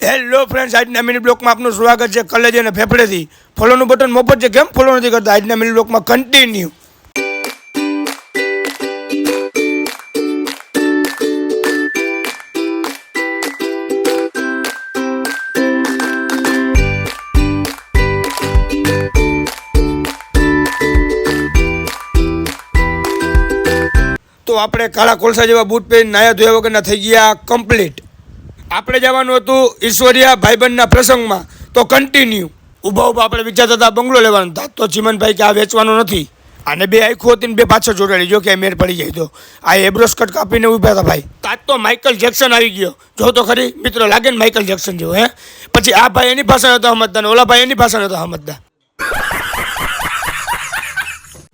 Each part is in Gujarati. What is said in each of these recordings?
હેલો ફ્રેન્ડ્સ, આજના મિની બ્લોકમાં આપનું સ્વાગત છે. કલેજ અને ફેફડેથી ફોલોનું બટન મફત છે, કેમ ફોલો નથી કરતા? આજના મિની બ્લોકમાં કન્ટિન્યુ. તો આપણે કાળા કોલસા જેવા બૂટ પહેરીને નાયા ધોયા વગરના થઈ ગયા કમ્પ્લીટ. આપણે જવાનું હતું ઈશ્વરિયા ભાઈબંધના પ્રસંગમાં, તો કન્ટિન્યુ. ઊભા ઊભા આપણે વિચારતા હતા બંગલો લેવાનો હતા, તો ચીમનભાઈ કે આ વેચવાનો નથી. અને બે આખું હતી ને બે પાછળ જોડાડી, જો કે મેર પડી જાય તો આ એબ્રોસ કટ કાપીને ઊભા હતા ભાઈ. તાજ તો માઇકલ જેક્સન આવી ગયો, જો તો ખરી મિત્રો, લાગે ને માઇકલ જેક્સન જેવો. પછી આ ભાઈ એની ભાષા નતા સમજતા ને ઓલા ભાઈ એની ભાષા નતા સમજતા.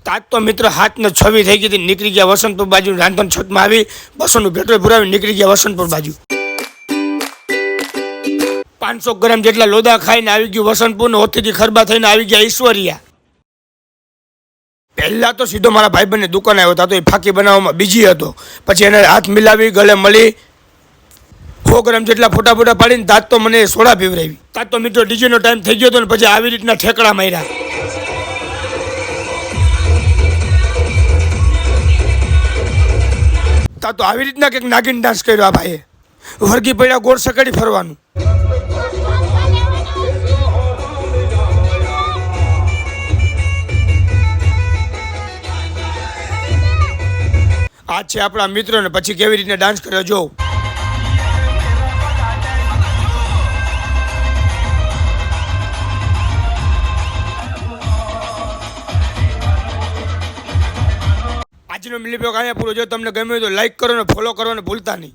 તાજ તો મિત્ર હાથને છવી થઈ ગઈ હતી, નીકળી ગયા વસંતપુર બાજુ. રાંધણ છતમાં આવી 200નું પેટ્રોલ પુરાવી નીકળી ગયા વસંતપુર બાજુ. 500 ગ્રામ જેટલા લોદા ખાઈને આવી ગયું વસંતપુર ને ઓથીથી ખરબા થઈને આવી ગયા ઈશ્વરિયા. પહેલા તો સીધો મારા ભાઈબંધની દુકાને આવ્યો હતો, તો એ ફાકી બનાવવામાં બીજી હતો. પછી એને હાથ મિલાવી ગળે મળી 100 ગ્રામ જેટલા ફોટા ફોટા પાડીને તાજ તો મને સોડા પીવરાવી. તાજ તો મિત્રો ડીજેનો ટાઈમ થઈ ગયો હતો ને પછી આવી રીતના ઠેકડા માર્યા. તા તો આવી રીતના કંઈક નાગિન ડાન્સ કર્યો આ ભાઈએ. વર્ગી પડ્યા ગોળ સકડી ફરવાનું. આ છે આપણા મિત્રો ને પછી કેવી રીતે ડાન્સ કર્યો જો. આજનો મિલી બ્લોગ અહીંયા પૂરો. જો તમને ગમ્યું તો લાઈક કરો ને ફોલો કરવાનું ભૂલતા નહીં.